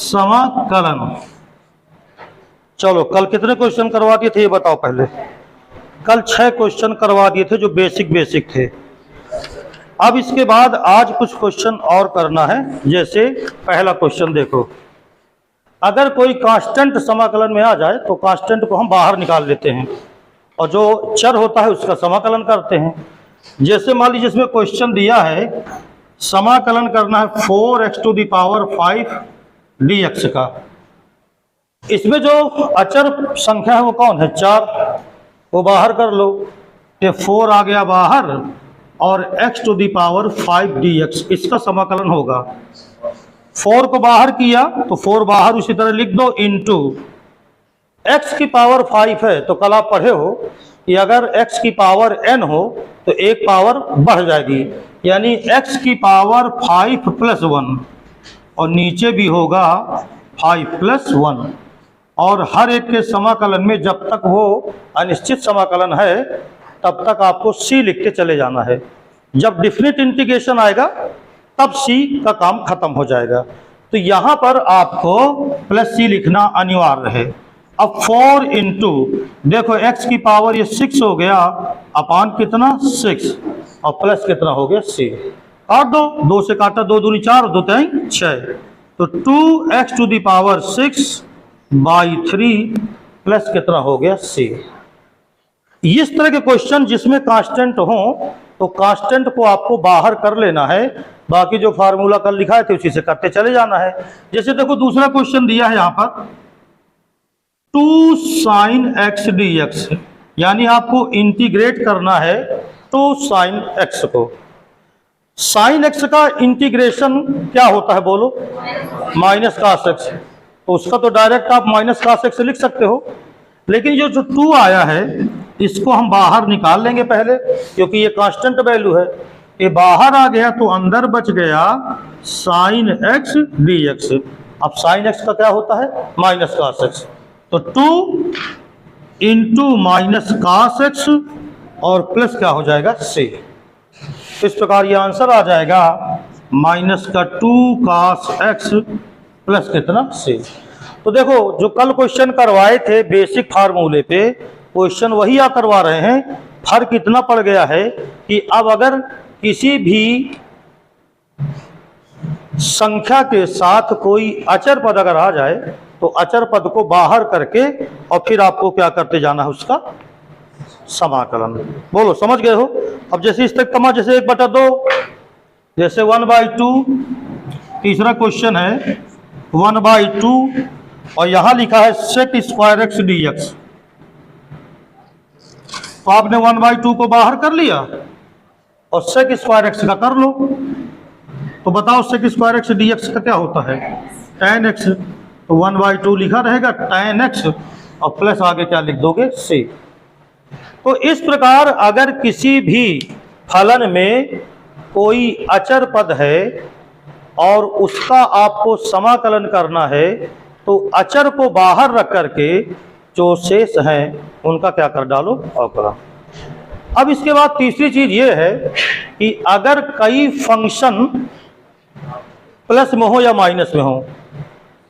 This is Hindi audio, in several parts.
समाकलन। चलो कल कितने क्वेश्चन करवा दिए थे ये बताओ पहले। कल 6 क्वेश्चन करवा दिए थे जो बेसिक थे। अब इसके बाद आज कुछ क्वेश्चन और करना है। जैसे पहला क्वेश्चन देखो, अगर कोई कांस्टेंट समाकलन में आ जाए तो कांस्टेंट को हम बाहर निकाल लेते हैं और जो चर होता है उसका समाकलन करते हैं। जैसे मान लीजिए इसमें क्वेश्चन दिया है समाकलन करना है 4x⁵ dx का। इसमें जो अचर संख्या है वो कौन है? 4, वो बाहर कर लो। ये 4 आ गया बाहर और x⁵ dx इसका समाकलन होगा। 4 को बाहर किया तो 4 बाहर उसी तरह लिख दो इंटू x⁵ है। तो कल आप पढ़े हो कि अगर x⁴n हो तो एक पावर बढ़ जाएगी, यानी x⁵ प्लस 1 और नीचे भी होगा 5 प्लस 1। और हर एक के समाकलन में जब तक वो अनिश्चित समाकलन है तब तक आपको c लिख के चले जाना है। जब डिफिनिट इंटीग्रेशन आएगा तब c का काम खत्म हो जाएगा। तो यहाँ पर आपको प्लस c लिखना अनिवार्य है। अब 4 इंटू देखो x⁵ ये 6 हो गया अपान कितना 6 और प्लस कितना हो गया c। काट दो, 2 से काटा 2 दूनी 4 2 3 6 तो 2x⁵/3 प्लस कितना हो गया c। इस तरह के क्वेश्चन जिसमें कांस्टेंट हो तो कांस्टेंट को आपको बाहर कर लेना है, बाकी जो फार्मूला कल लिखा थे उसी से करते चले जाना है। जैसे देखो दूसरा क्वेश्चन दिया है यहाँ पर 2 sin x dx, यानी आपको इंटीग्रेट करना है 2 sin x को। sin x का इंटीग्रेशन क्या होता है बोलो? Minus cos x। तो उसका तो डायरेक्ट आप माइनस cos x लिख सकते हो, लेकिन जो 2 आया है इसको हम बाहर निकाल लेंगे पहले, क्योंकि ये कांस्टेंट वैल्यू है। ये बाहर आ गया तो अंदर बच गया sin x dx। अब sin x का क्या होता है? Minus cos x। तो 2 इंटू माइनस cos x और प्लस क्या हो जाएगा c। इस प्रकार ये आंसर आ जाएगा -2 cos x प्लस कितना c। तो देखो जो कल क्वेश्चन करवाए थे बेसिक फार्मूले पे, क्वेश्चन वही आ करवा रहे हैं। फर्क इतना पड़ गया है कि अब अगर किसी भी संख्या के साथ कोई अचर पद अगर आ जाए तो अचर पद को बाहर करके और फिर आपको क्या करते जाना है? उसका समाकलन। बोलो समझ गए हो? अब जैसे इस तक कमा, जैसे 1/2, जैसे 1/2। तीसरा क्वेश्चन है 1/2 और यहां लिखा है sec² x dx। तो आपने 1/2 को बाहर कर लिया और sec² x का कर लो। तो बताओ sec² x dx का क्या होता है? tan x। तो 1/2 लिखा रहेगा tan x और प्लस आगे क्या लिख दोगे? c। तो इस प्रकार अगर किसी भी फलन में कोई अचर पद है और उसका आपको समाकलन करना है तो अचर को बाहर रख करके जो शेष हैं उनका क्या कर डालो? अवकलन। अब इसके बाद तीसरी चीज ये है कि अगर कई फंक्शन प्लस में हो या माइनस में हो,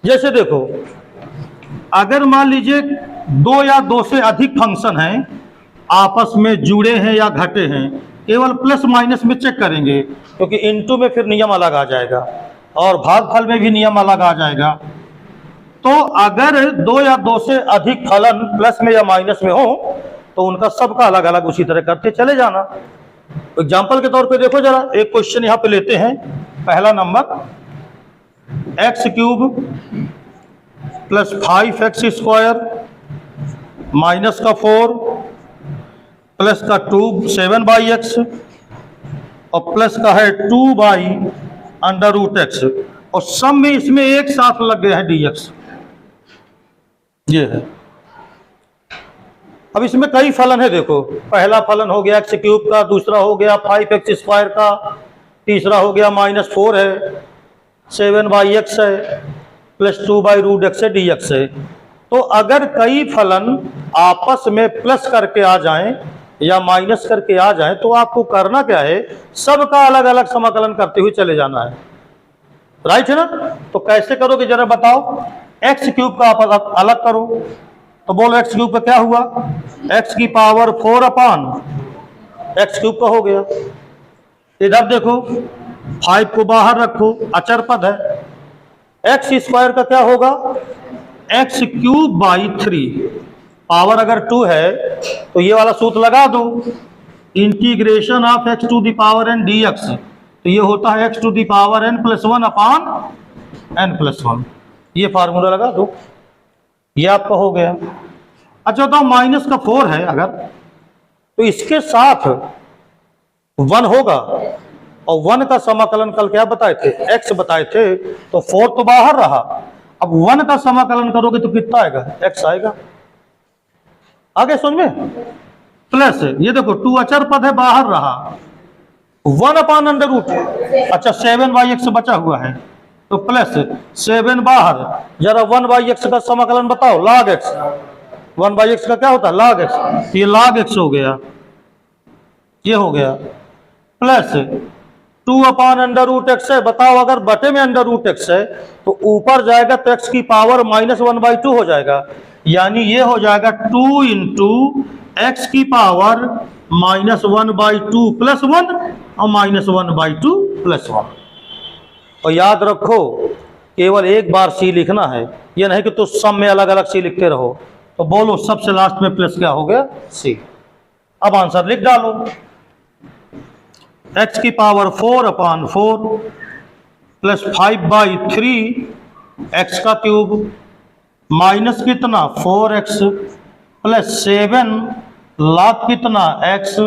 जैसे देखो अगर मान लीजिए 2 या 2 से अधिक फंक्शन हैं आपस में जुड़े हैं या घटे हैं, केवल प्लस माइनस में चेक करेंगे क्योंकि इनटू में फिर नियम अलग आ जाएगा और भागफल में भी नियम अलग आ जाएगा। तो अगर 2 या 2 से अधिक फलन प्लस में या माइनस में हो तो उनका सबका अलग अलग उसी तरह करते चले जाना। एग्जाम्पल के तौर पे देखो जरा, एक क्वेश्चन यहाँ पे लेते हैं। पहला number x³ plus 5x² minus का 4 प्लस का 7/x और प्लस का है 2/√x और सब में इसमें एक साथ लग गया है dx। ये है। अब इसमें कई फलन है। देखो पहला फलन हो गया x³ का, दूसरा हो गया 5x² का, तीसरा हो गया -4 है, 7/x है, प्लस 2/√x है, dx है। तो अगर कई फलन आपस में प्लस करके आ जाएं या माइनस करके आ जाएं तो आपको करना क्या है? सबका अलग अलग समाकलन करते हुए चले जाना है। राइट है ना। तो कैसे करोगे जरा बताओ, एक्स क्यूब का आप अलग करो, तो बोलो एक्स क्यूब का क्या हुआ, एक्स की पावर 4 अपान एक्स क्यूब का हो गया। इधर देखो 5 को बाहर रखो, अचर पद है, एक्स स्क्वायर का क्या होगा, एक्स क्यूब बाई 3, पावर अगर 2 है तो ये वाला सूत्र लगा दो, integration of X to the power N D X, तो ये होता है X to the power N plus 1 upon N plus 1, ये फार्मूला लगा दो, ये आपका हो गया। अच्छा बताओ माइनस का 4 है अगर, तो इसके साथ 1 होगा, और 1 का समाकलन कल क्या बताए थे, x बताए थे, तो 4 तो बाहर रहा, अब 1 का समाकलन करोगे तो कितना आएगा, x आएगा। आगे समझ में, प्लस ये देखो 2 अचर पद है बाहर रहा, 1 अपान अंडर रूट, अच्छा 7/x बचा हुआ है, तो प्लस 7 बाहर, जरा 1/x का समाकलन बताओ, log x, 1/x का क्या होता है log x, ये log x हो गया, ये हो गया, plus 2 upon under root X है, बताओ अगर बटे में अंडर रूट एक्स है तो ऊपर जाएगा तो एक्स की पावर -1/2 हो जाएगा, यानी ये हो जाएगा 2 इंटू एक्स की पावर -1/2 प्लस 1 और -1/2 प्लस 1। और याद रखो केवल एक बार सी लिखना है, ये नहीं कि तो सब में अलग अलग सी लिखते रहो। तो बोलो सबसे लास्ट में प्लस क्या हो गया, सी। अब आंसर लिख डालो, एक्स की पावर 4 अपान 4 प्लस 5/3 एक्स का क्यूब माइनस कितना 4x प्लस 7 log कितना x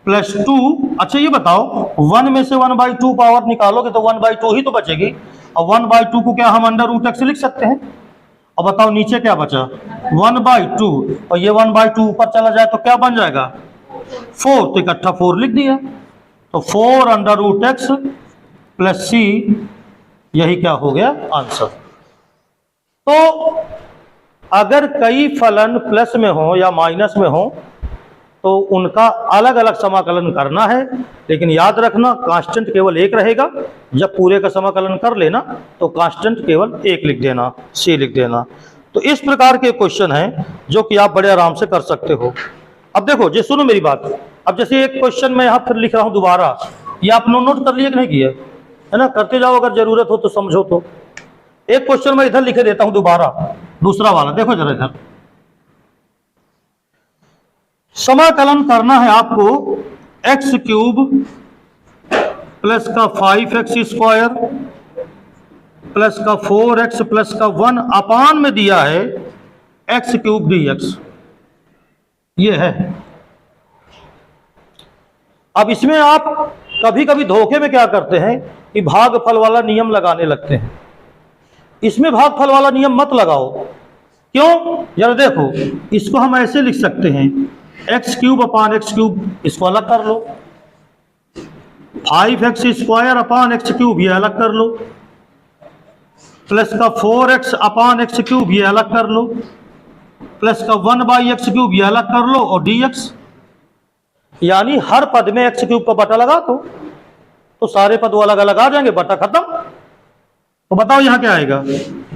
प्लस 2। अच्छा ये बताओ 1 में से 1/2 पावर निकालोगे तो 1/2 ही तो बचेगी, और 1/2 को क्या हम अंडर रूट एक्स लिख सकते हैं। अब बताओ नीचे क्या बचा 1/2, और ये 1/2 ऊपर चला जाए तो क्या बन जाएगा 4, तो इकट्ठा 4 लिख दिया, तो 4 अंडर रूट एक्स प्लस सी, यही क्या हो गया आंसर। तो अगर कई फलन प्लस में हो या माइनस में हो तो उनका अलग अलग समाकलन करना है, लेकिन याद रखना कांस्टेंट केवल एक रहेगा। जब पूरे का समाकलन कर लेना तो कांस्टेंट केवल एक लिख देना, सी लिख देना। तो इस प्रकार के क्वेश्चन हैं जो कि आप बड़े आराम से कर सकते हो। अब देखो जी सुनो मेरी बात, अब जैसे एक क्वेश्चन मैं यहाँ फिर लिख रहा हूँ दोबारा, ये आप नोट कर लिए कि नहीं किए, है ना, करते जाओ, अगर जरूरत हो तो समझो। तो एक क्वेश्चन मैं इधर लिखे देता हूं दोबारा, दूसरा वाला देखो जरा इधर। समाकलन करना है आपको एक्स क्यूब प्लस का 5x स्क्वायर प्लस का 4x प्लस का 1 अपान में दिया है एक्स क्यूब dx, ये है। अब इसमें आप कभी कभी धोखे में क्या करते हैं कि भागफल वाला नियम लगाने लगते हैं। इसमें भागफल वाला नियम मत लगाओ, क्यों, जरा देखो इसको हम ऐसे लिख सकते हैं एक्स क्यूब अपान एक्स क्यूब, इसको अलग कर लो, 5x square upon x cube, ये अलग कर लो, प्लस का 4x अपान एक्स क्यूब, ये अलग कर लो, प्लस का 1/x क्यूब, ये अलग कर लो, और dx, यानी हर पद में एक्स क्यूब का बटा लगा दो तो सारे पद अलग अलग आ जाएंगे, बटा खत्म। तो बताओ यहां क्या आएगा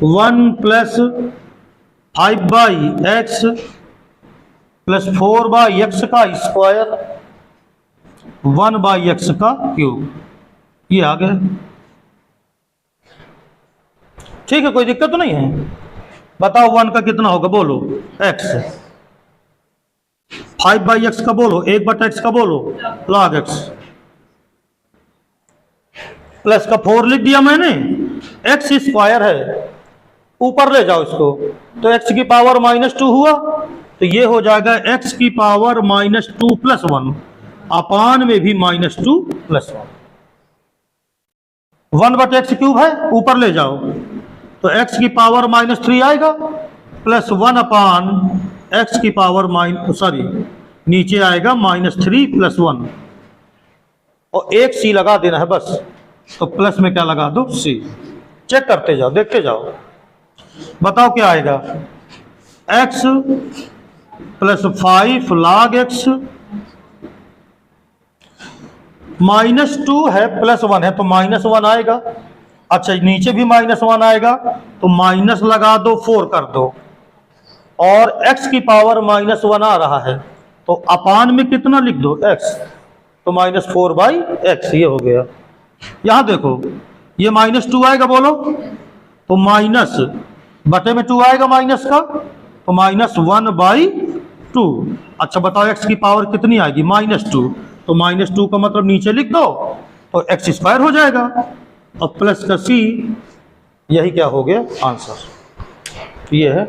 1 प्लस 5/x प्लस 4/x का स्क्वायर 1/x का क्यूब, ये आ गया। ठीक है, कोई दिक्कत तो नहीं है। बताओ 1 का कितना होगा, बोलो x, 5/x का बोलो 1/x का बोलो log x, प्लस का 4 लिख दिया मैंने, एक्स स्क्वायर है, ऊपर ले जाओ इसको, तो एक्स की पावर -2 हुआ, तो ये हो जाएगा एक्स की पावर -2 प्लस 1 अपान में भी -2 प्लस 1/x क्यूब है, ऊपर ले जाओ तो एक्स की पावर -3 आएगा प्लस 1 अपान एक्स की पावर नीचे आएगा -3 प्लस 1, और एक सी लगा देना है बस। तो प्लस में क्या लगा दो सी, चेक करते जाओ, देखते जाओ, बताओ क्या आएगा x प्लस 5 log x, -2 है प्लस 1 है तो -1 आएगा, अच्छा नीचे भी -1 आएगा तो माइनस लगा दो, 4 कर दो, और x की पावर -1 आ रहा है तो अपान में कितना लिख दो, x, तो -4/x ये हो गया। यहां देखो ये -2 आएगा, बोलो तो माइनस बटे में 2 आएगा माइनस का, तो -1/2। अच्छा बताओ x की पावर कितनी आएगी, -2, तो -2 का मतलब नीचे लिख दो तो x² हो जाएगा, और प्लस का c, यही क्या हो गया आंसर। ये है,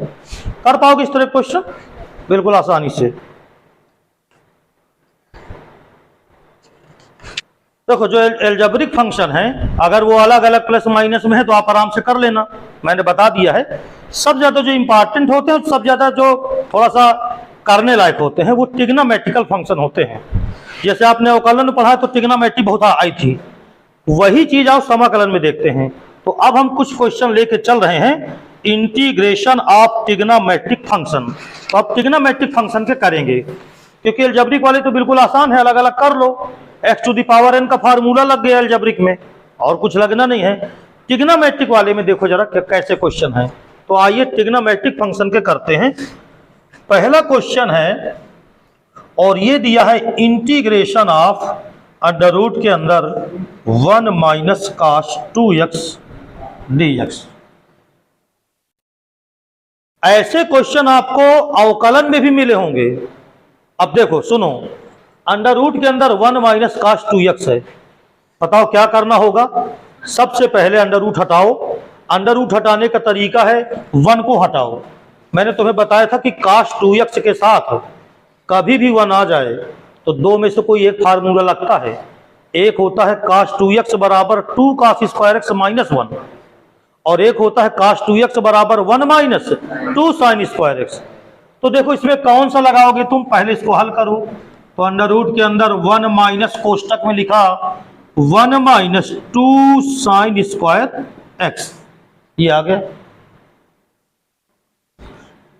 कर पाओगे इस तरह क्वेश्चन बिल्कुल आसानी से। देखो जो एल्जेब्रिक फंक्शन है अगर वो अलग अलग प्लस माइनस में है तो आप आराम से कर लेना, मैंने बता दिया है। सब ज्यादा जो इंपॉर्टेंट होते हैं, सब ज्यादा जो थोड़ा सा करने लायक होते हैं वो ट्रिग्नोमेट्रिकल फंक्शन होते हैं। जैसे आपने अवकलन में पढ़ा तो ट्रिग्नोमेट्री बहुत आई थी, वही चीज आप समाकलन में देखते हैं। तो अब हम कुछ क्वेश्चन लेके चल रहे हैं, इंटीग्रेशन ऑफ ट्रिग्नोमेट्रिक फंक्शन। तो आप ट्रिग्नोमेट्रिक फंक्शन के करेंगे, क्योंकि एल्जेब्रिक वाले तो बिल्कुल आसान है, अलग अलग कर लो। x⁴n का फार्मूला लग गया एल्जेब्रिक में, और कुछ लगना नहीं है। ट्रिग्नोमेट्रिक वाले में देखो जरा कैसे क्वेश्चन है। तो आइए ट्रिग्नोमेट्रिक फंक्शन के करते हैं। पहला क्वेश्चन है, और ये दिया है इंटीग्रेशन ऑफ अंडर रूट के अंदर 1 - cos 2x dx। ऐसे क्वेश्चन आपको अवकलन में भी मिले होंगे। अब देखो सुनो, अंडर रूट के अंदर 1 - cos 2x है, बताओ क्या करना होगा। सबसे पहले अंडर रूट हटाओ। अंडर रूट हटाने का तरीका है 1 को हटाओ। मैंने तुम्हें बताया था कि cos 2x के साथ कभी भी 1 आ जाए तो दो में से कोई एक फार्मूला लगता है। एक होता है cos 2x बराबर 2 cos² x -1, और एक होता है cos 2x बराबर 1 - 2 sin² x। तो देखो इसमें कौन सा लगाओगे तुम, पहले इसको हल करो। तो अंडर रूट के अंदर 1 - कोष्टक में लिखा 1 - 2 sin² x, ये आ गया।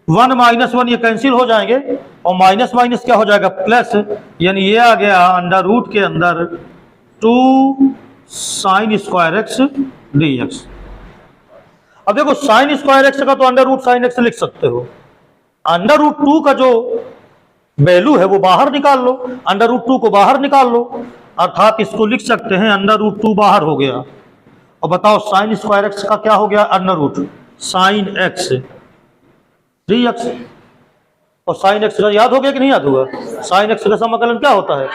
1 - 1 ये कैंसिल हो जाएंगे, और माइनस माइनस क्या हो जाएगा, प्लस, यानी ये आ गया अंडर रूट के अंदर 2 sin² x dx। अब देखो sin² x का तो अंडर रूट sin x लिख सकते हो, अंडर रूट 2 का जो वैल्यू है वो बाहर निकाल लो, अंडर रूट 2 को बाहर निकाल लो, अर्थात इसको लिख सकते हैं अंडर रूट 2 बाहर हो गया। और बताओ sin² x का क्या हो गया, under root sin x dx। और sin x का याद हो गया कि नहीं याद हुआ, sin x का समाकलन क्या होता है,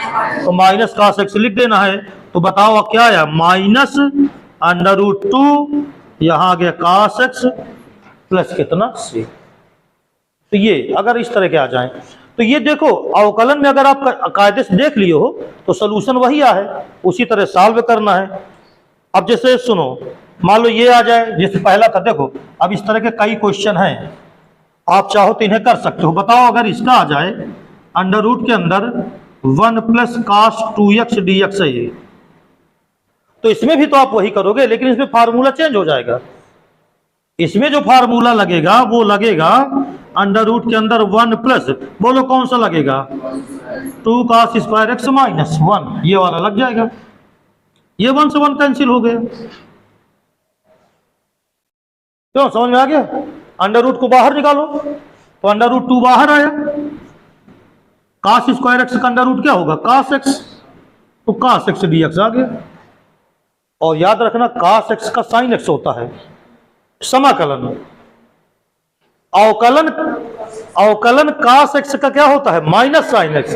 तो माइनस cos x लिख देना है। तो बताओ अब क्या आया, माइनस अंडर रूट 2, यहां आ गया cos x प्लस कितना c। तो ये अगर इस तरह के आ जाए तो ये देखो अवकलन में अगर आप कायदे से देख लिए हो तो सोल्यूशन वही आ है, उसी तरह सॉल्व करना है। अब जैसे सुनो, मान लो ये आ जाए जैसे पहला था, देखो अब इस तरह के कई क्वेश्चन हैं, आप चाहो तो इन्हें कर सकते हो। बताओ अगर इसका आ जाए अंडर रूट के अंदर 1 + cos 2x dx है ये, तो इसमें भी तो आप वही करोगे, लेकिन इसमें फार्मूला चेंज हो जाएगा। इसमें जो फार्मूला लगेगा वो लगेगा अंडर रूट के अंदर 1 प्लस, बोलो कौन सा लगेगा, 2 cos² x -1, ये वाला लग जाएगा। ये 1 से 1 कैंसिल हो गया, क्यों, समझ में आ गया। अंडर रूट को बाहर निकालो तो अंडर रूट 2 बाहर आया, cos² x का अंडर रूट क्या होगा, cos x, तो cos x dx आ गया। और याद रखना cos x का sin x होता है। समाकलन अवकलन cos x का क्या होता है, -sin x,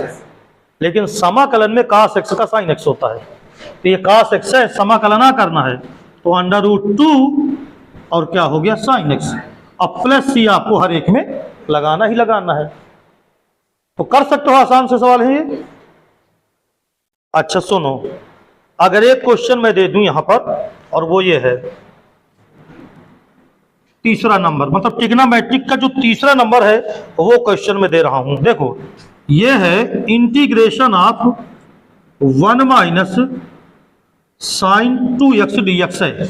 लेकिन समाकलन में cos x का sin x होता है। तो ये cos x है, समाकलना करना है तो अंडर रूट 2 और क्या हो गया sin x, अब प्लस c आपको हर एक में लगाना ही लगाना है। तो कर सकते हो, आसान से सवाल है ये। अच्छा सुनो, अगर एक क्वेश्चन मैं दे दूं यहां पर, और वो ये है तीसरा नंबर, मतलब ट्रिग्नोमेट्रिक का जो तीसरा नंबर है वो क्वेश्चन में दे रहा हूं। देखो ये है integration of 1 - sin 2x dx है।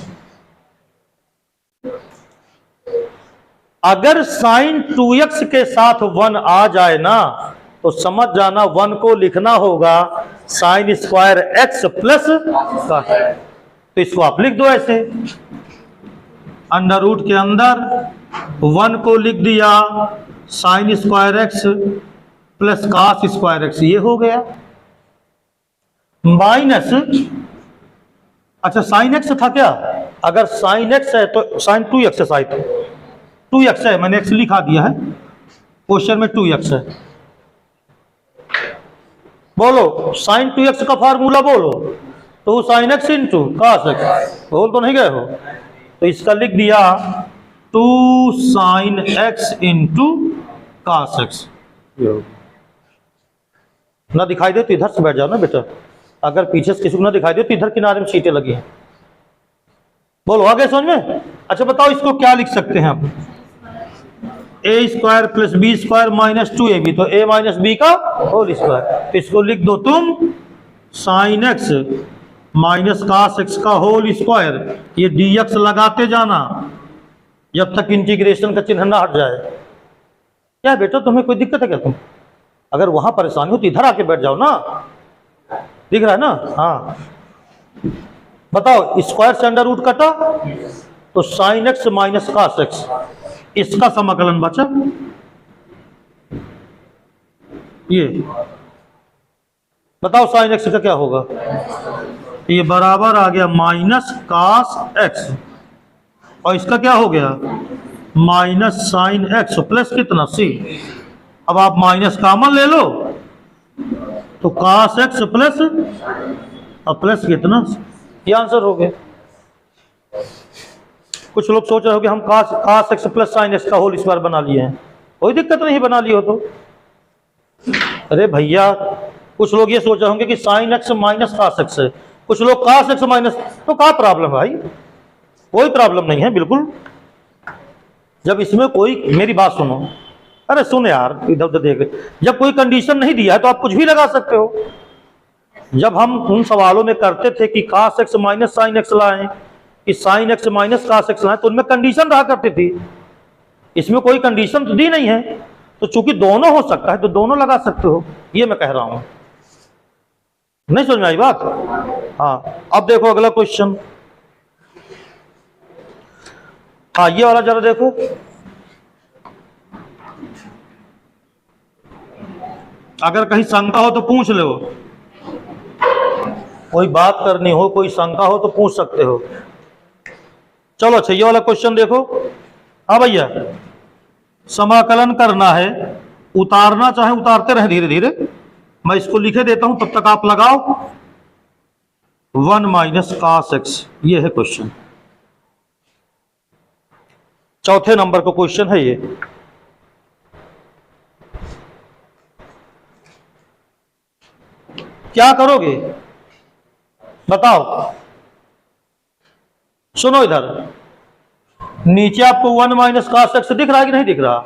अगर sin 2x के साथ 1 आ जाए ना तो समझ जाना 1 को लिखना होगा sin² x प्लस cos। तो इसको आप लिख दो ऐसे, अंडर रूट के अंदर 1 को लिख दिया sign square x plus cos square x, ये हो गया माइनस, अच्छा साइन एक्स था क्या, अगर साइन एक्स है तो साइन 2x है, साइन 2x है, मैंने x लिखा दिया है, क्वेश्चन में 2x है। बोलो साइन 2x का फार्मूला बोलो, तो sign X into cos x, बोल तो नहीं गए हो, तो इसका लिख दिया 2 sign X into cos x. ना दिखाई दे तो इधर से बैठ जाओ ना बेटा, अगर पीछे से किसी को ना दिखाई दे तो इधर किनारे में सीटें लगी हैं। बोलो आगे समझ में। अच्छा बताओ इसको क्या लिख सकते हैं आप, a square plus b square minus 2ab, तो a माइनस बी का होल स्क्वायर, तो इसको लिख दो तुम sine x minus cos x का होल स्क्वायर, ये dx लगाते जाना जब तक इंटीग्रेशन का चिन्ह ना हट जाए। क्या बेटा तुम्हें कोई दिक्कत है क्या, तुम अगर वहां परेशानी हो तो इधर आके बैठ जाओ ना, दिख रहा है ना। हाँ बताओ, स्क्वायर से अंडर रूट कटा तो sign x minus cos x, इसका समाकलन बचा ये, बताओ साइन एक्स का क्या होगा, ये बराबर आ गया माइनस कॉस एक्स, और इसका क्या हो गया माइनस साइन एक्स प्लस कितना c, अब आप माइनस कॉमन ले लो तो कॉस एक्स प्लस और प्लस कितना, ये आंसर हो गया। कुछ लोग सोच रहे हो कि हम cos x plus sine x का होल स्क्वायर बना लिए हैं, कोई दिक्कत नहीं, बना लिए हो तो। अरे भैया कुछ लोग ये सोच रहे होंगे कि sign x minus cos x है, कुछ लोग कॉस एक्स माइनस, तो क्या प्रॉब्लम है भाई, कोई प्रॉब्लम नहीं है बिल्कुल। जब इसमें कोई, मेरी बात सुनो, अरे सुन यार इधर उधर देख, जब कोई कंडीशन नहीं दिया है तो आप कुछ भी लगा सकते हो। जब हम उन सवालों में करते थे कि cos x minus sine x लाएं, कि sign x minus cos x लाएं, तो उनमें कंडीशन रहा करती थी, इसमें कोई कंडीशन तो दी नहीं है, तो चूंकि दोनों हो सकता है तो दोनों लगा सकते हो, ये मैं कह रहा हूं। नहीं समझ में आई बात। हाँ अब देखो अगला क्वेश्चन, हाँ ये वाला जरा देखो, अगर कहीं शंका हो तो पूछ लो, कोई बात करनी हो, कोई शंका हो तो पूछ सकते हो। चलो अच्छा ये वाला क्वेश्चन देखो। हाँ भैया समाकलन करना है, उतारना चाहे उतारते रहे धीरे धीरे, मैं इसको लिखे देता हूं तब तक आप लगाओ 1 माइनस कॉस एक्स, ये है क्वेश्चन, चौथे नंबर का क्वेश्चन है ये। क्या करोगे बताओ, सुनो इधर, नीचे आपको 1 माइनस कॉस एक्स दिख रहा है कि नहीं दिख रहा,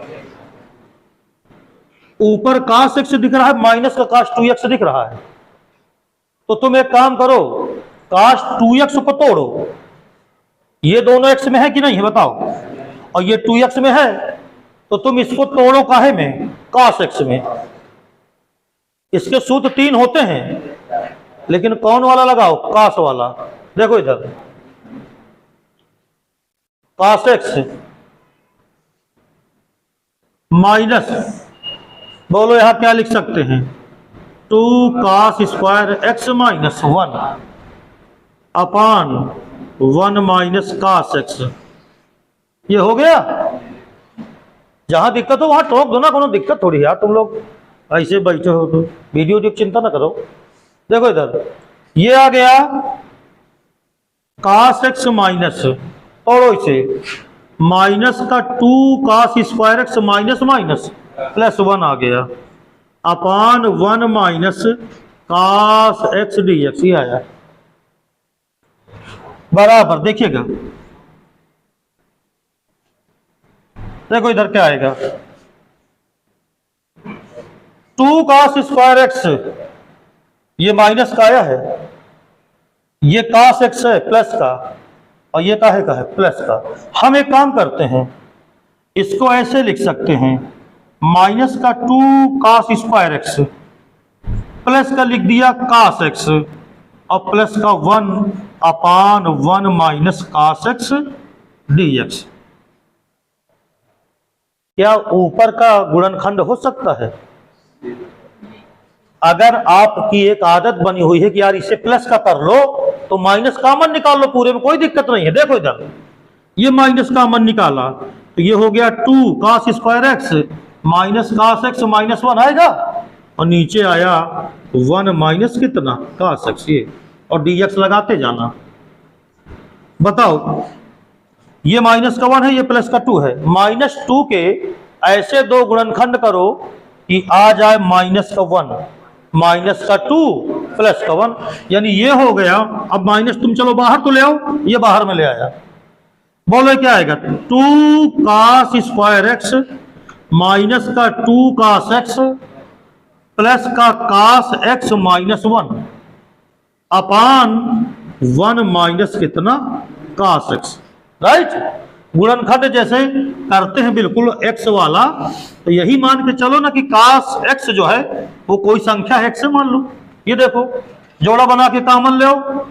ऊपर कॉस एक्स दिख रहा है, माइनस का कॉस 2x दिख रहा है, तो तुम एक काम करो, कॉस 2x को तोड़ो, ये दोनों x में है कि नहीं है बताओ, और ये 2x में है, तो तुम इसको तोड़ो काहे में, कॉस एक्स में। इसके सूत्र 3 होते हैं, लेकिन कौन वाला लगाओ, कॉस वाला। देखो इधर कॉस एक्स माइनस, बोलो यहां क्या लिख सकते हैं, 2 कॉस स्क्वायर एक्स माइनस 1 अपान 1 माइनस कॉस एक्स, ये हो गया। जहां दिक्कत हो वहां टोक दो ना, कोनो दिक्कत थोड़ी यार, तुम लोग ऐसे बैठे हो तो वीडियो की चिंता ना करो। देखो इधर ये आ गया कॉस एक्स माइनस, और इसे माइनस का 2 cos square x minus minus plus 1 आ गया अपान 1 minus cos x D x, ये आया बराबर। देखिएगा देखो इधर क्या आएगा, 2 कॉस स्क्वायर एक्स, ये माइनस का आया है, ये कॉस एक्स है प्लस का, और ये काहे का है प्लस का। हम एक काम करते हैं, इसको ऐसे लिख सकते हैं, माइनस का 2 कॉस स्क्वायर एक्स प्लस का लिख दिया कॉस एक्स, और प्लस का 1 अपान 1 माइनस cos x dx। क्या ऊपर का गुणनखंड हो सकता है? अगर आपकी एक आदत बनी हुई है कि यार इसे प्लस का कर लो तो माइनस कॉमन निकाल लो, पूरे में कोई दिक्कत नहीं है। देखो इधर ये माइनस कॉमन निकाला तो ये हो गया 2 cos square x minus cos x minus 1 आएगा, और नीचे आया 1 माइनस कितना cos x, ये और dx लगाते जाना। बताओ ये माइनस का 1 है, ये प्लस का 2 है। -2 के ऐसे दो गुणनखंड करो कि आ जाए माइनस का 1 माइनस का 2 प्लस का 1, यानी ये हो गया। अब माइनस तुम चलो बाहर तो ले आओ, ये बाहर में ले आया। बोलो क्या आएगा? 2 cos स्क्वायर एक्स माइनस का 2 cos x प्लस का cos x माइनस 1 अपान 1 माइनस कितना cos x। राइट, गुणनखंड जैसे करते हैं बिल्कुल x वाला, तो यही मान के चलो ना कि cos x जो है वो कोई संख्या है, x से मान लो। ये देखो जोड़ा बना के कॉमन ले आओ,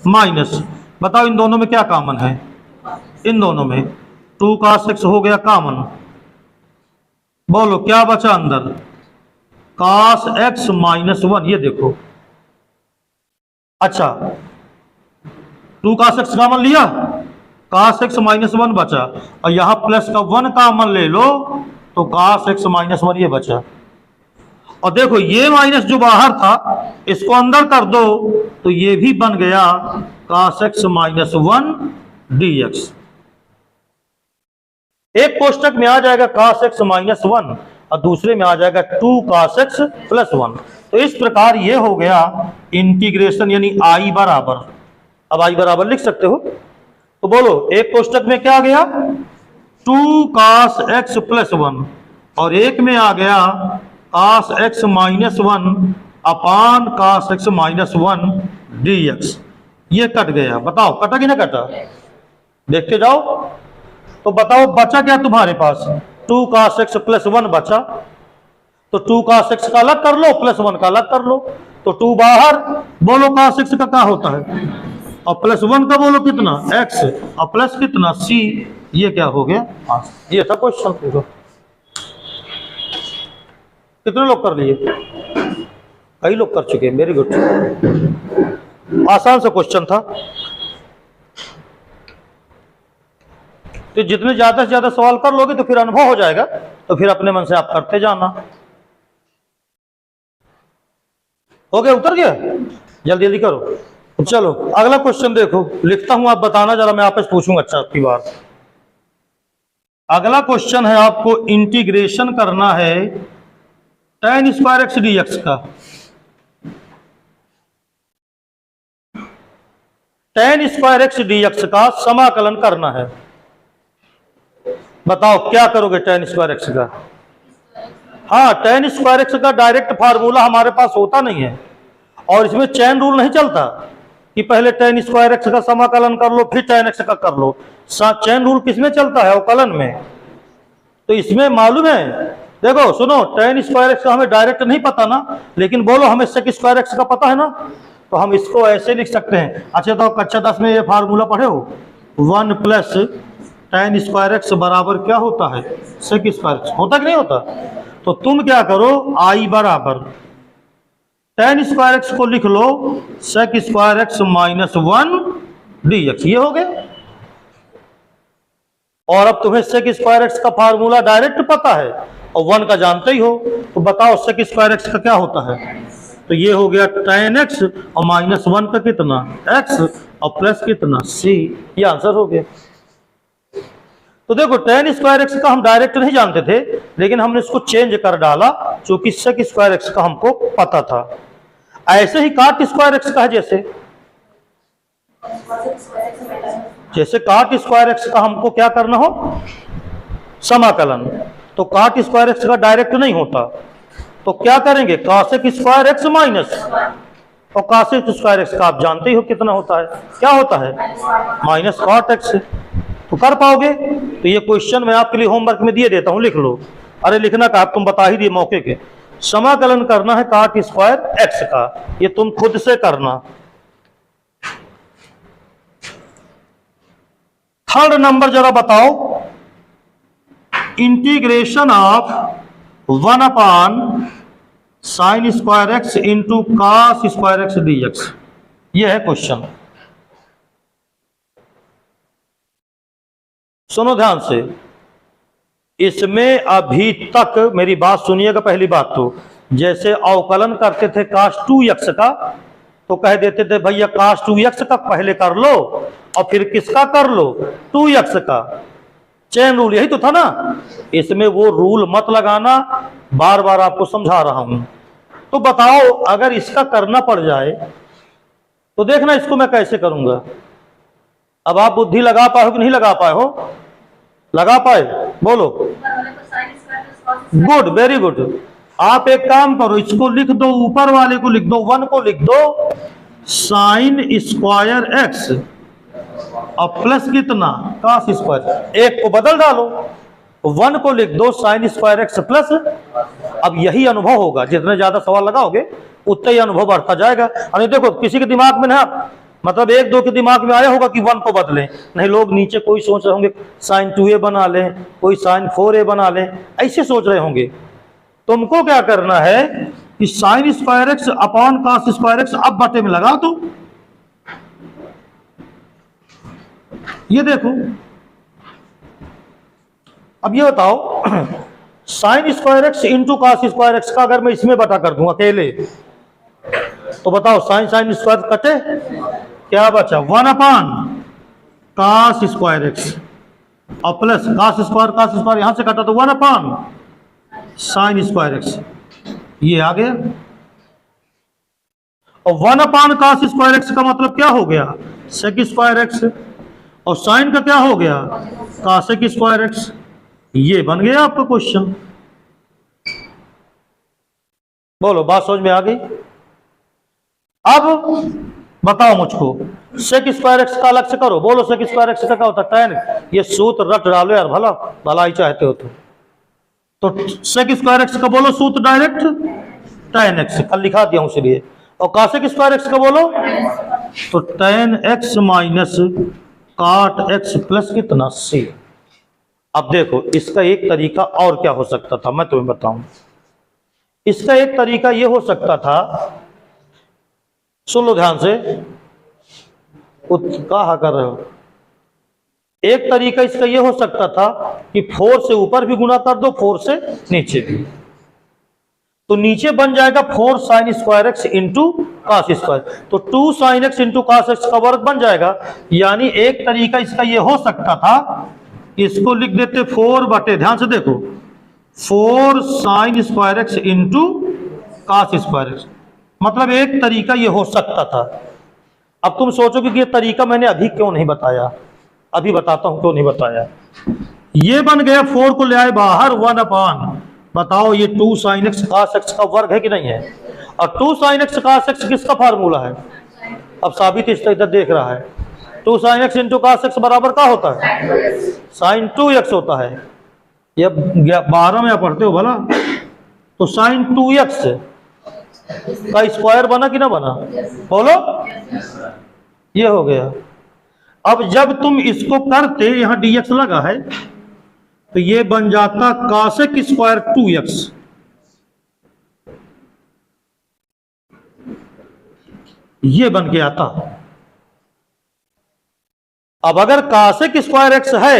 माइनस। बताओ इन दोनों में क्या कॉमन है? इन दोनों में 2 cos x हो गया कॉमन। बोलो क्या बचा अंदर? cos x minus 1। ये देखो, अच्छा 2 cos x कॉमन लिया, cos x माइनस 1 बचा, और यहां प्लस का 1 कॉमन ले लो तो cos x माइनस 1 ये बचा। और देखो ये माइनस जो बाहर था इसको अंदर कर दो तो ये भी बन गया cos x माइनस 1 dx। एक कोष्टक में आ जाएगा cos x माइनस 1 और दूसरे में आ जाएगा 2 cos x प्लस 1। तो इस प्रकार ये हो गया इंटीग्रेशन, यानी i बराबर, अब i बराबर लिख सकते हो। तो बोलो एक कोष्टक में क्या आ गया? 2 cos x प्लस 1, और एक में आ गया cos x माइनस 1 अपान cos x माइनस 1 dx। ये कट गया। बताओ कटा कि ना कटा? देखते जाओ। तो बताओ बचा क्या तुम्हारे पास? 2 cos x प्लस 1 बचा, तो 2 cos x का अलग कर लो, प्लस 1 का अलग कर लो, तो 2 बाहर। बोलो cos x का क्या होता है? और प्लस 1 का बोलो कितना? x, और प्लस कितना c। ये क्या हो गया? हाँ, ये था क्वेश्चन। पूछो कितने लोग कर लिए? कई लोग कर चुके हैं, वेरी गुड। आसान सा क्वेश्चन था। तो जितने ज्यादा से ज्यादा सवाल कर लोगे तो फिर अनुभव हो जाएगा, तो फिर अपने मन से आप करते जाना। हो गया? उतर गया? जल्दी जल्दी करो। चलो अगला क्वेश्चन देखो, लिखता हूं, आप बताना जरा, मैं आपसे पूछूंगा। अच्छा आपकी बार अगला क्वेश्चन है, आपको इंटीग्रेशन करना है tan स्क्वायर एक्स dx का। tan स्क्वायर एक्स dx का समाकलन करना है। बताओ क्या करोगे tan स्क्वायर एक्स का? हाँ, tan स्क्वायर एक्स का डायरेक्ट फार्मूला हमारे पास होता नहीं है, और इसमें चेन रूल नहीं चलता कि पहले tan स्क्वायर एक्स का समाकलन कर लो फिर tan x का कर लो। चेन रूल किसमें चलता है? अवकलन में। तो इसमें मालूम है, देखो सुनो, tan स्क्वायर एक्स का हमें डायरेक्ट नहीं पता ना, लेकिन बोलो हमें sec स्क्वायर एक्स का पता है ना, तो हम इसको ऐसे लिख सकते हैं। अच्छा तो कक्षा 10 में ये फार्मूला पढ़े हो? 1 प्लस tan स्क्वायर एक्स बराबर क्या होता है? sec square x. होता कि नहीं होता? तो तुम क्या करो, i बराबर tan स्क्वायर एक्स को लिख लो sec square x minus 1 dx। ये हो गया। और अब तुम्हें sec स्क्वायर एक्स का फार्मूला डायरेक्ट पता है और 1 का जानते ही हो, तो बताओ sec स्क्वायर एक्स का क्या होता है? तो ये हो गया tan x और माइनस 1 का कितना x और प्लस कितना c। ये आंसर हो गया। तो देखो tan स्क्वायर एक्स का हम डायरेक्ट नहीं जानते थे, लेकिन हमने इसको चेंज कर डाला क्योंकि sec स्क्वायर एक्स का हमको पता था। ऐसे ही cot स्क्वायर एक्स का है, जैसे cot स्क्वायर एक्स का हमको क्या करना हो? समाकलन। तो cot स्क्वायर एक्स का डायरेक्ट नहीं होता, तो क्या करेंगे? cosec स्क्वायर एक्स माइनस, और cosec स्क्वायर एक्स का आप जानते ही हो कितना होता है? क्या होता है? Minus cot x. तो कर पाओगे? तो ये क्वेश्चन मैं आपके लिए होमवर्क में दिए देता हूं, लिख लो। अरे लिखना का तुम बता ही दिए मौके के। समाकलन करना है cot स्क्वायर एक्स का, ये तुम खुद से करना। थर्ड नंबर जरा बताओ, integration of 1 sin square x into cos square x dx, ये है क्वेश्चन। सुनो ध्यान से, इसमें अभी तक मेरी बात सुनिएगा। पहली बात तो जैसे अवकलन करते थे cos 2x का, तो कह देते थे भैया cos 2x का पहले कर लो और फिर किसका कर लो, 2x का। चेन रूल यही तो था ना। इसमें वो रूल मत लगाना, बार बार आपको समझा रहा हूं। तो बताओ अगर इसका करना पड़ जाए तो देखना इसको मैं कैसे करूंगा। अब आप बुद्धि लगा पाए हो कि नहीं लगा पाए हो? लगा पाए? बोलो। Good, very good. आप एक काम करो, इसको लिख दो, ऊपर वाले को लिख दो, 1 को लिख दो साइन स्क्वायर एक्स और प्लस कितना, cos स्क्वायर। एक को बदल डालो, 1 को लिख दो साइन स्क्वायर एक्स प्लस। अब यही अनुभव होगा, जितने ज्यादा सवाल लगाओगे उतना ही अनुभव बढ़ता जाएगा। अरे देखो किसी के दिमाग में ना, मतलब 1-2 के दिमाग में आया होगा कि 1 को बदलें, नहीं लोग नीचे कोई सोच रहे होंगे साइन 2a बना लें, कोई साइन 4a बना लें, ऐसे सोच रहे होंगे। तुमको क्या करना है कि sign square x upon cos square X अब बटे में लगा दो। ये देखो, अब ये बताओ sign square x into cos square x का अगर मैं इसमें बटा कर दूं अकेले, तो बताओ साइन साइन स्क्वायर कटे, क्या बचा, 1 cos स्क्वायर एक्स और प्लस cos स्क्वायर यहां से कटा तो 1 साइन स्क्वायर एक्स, ये आ गया। और 1 cos स्क्वायर एक्स का मतलब क्या हो गया, सेक स्क्वायर एक्स, और साइन का क्या हो गया, cosec स्क्वायर एक्स। ये बन गया आपका क्वेश्चन। बोलो बात समझ में आ गई? अब बताओ मुझको, सेक स्क्वायर एक्स का अलग से करो। बोलो सेक स्क्वायर एक्स का क्या होता है, tan। ये सूत्र रट डालो यार, भला भलाई चाहते हो तो सेक स्क्वायर एक्स का बोलो सूत्र डायरेक्ट tan x, कल लिखा दिया हूं इसलिए। और cosec स्क्वायर एक्स का बोलो तो tan x minus cot x plus कितना c। अब देखो इसका एक तरीका और क्या हो सकता था, मैं तुम्हें बताऊं। इसका एक तरीका यह हो सकता था, सुन लो ध्यान से, कहा कर रहे हो। एक तरीका इसका यह हो सकता था कि 4 से ऊपर भी गुना कर दो, 4 से नीचे भी, तो नीचे बन जाएगा 4 sign square x into cos square, तो 2 sign X into cos x का वर्ग बन जाएगा। यानी एक तरीका इसका यह हो सकता था, इसको लिख देते 4 बटे, ध्यान से देखो, 4 sign square x into cos square x, मतलब एक तरीका यह हो सकता था। अब तुम सोचोगे कि ये तरीका मैंने अभी क्यों नहीं बताया, अभी बताता हूं क्यों नहीं बताया। ये बन गया, 4 को ले आए बाहर, 1 बताओ ये 2 साइन एक्स cos एक्स का वर्ग है कि नहीं है। और 2 साइन एक्स cos एक्स किसका फार्मूला है, अब साबित इधर देख रहा है, 2 sign X into cos x बराबर क्या होता है, साइन 2x होता है। ये 12 में पढ़ते हो भला, तो साइन 2x का स्क्वायर बना कि ना बना, बोलो, ये हो गया। अब जब तुम इसको करते, यहां dx लगा है, तो ये बन जाता cosec स्क्वायर 2x, ये बन के आता। अब अगर cosec स्क्वायर एक्स है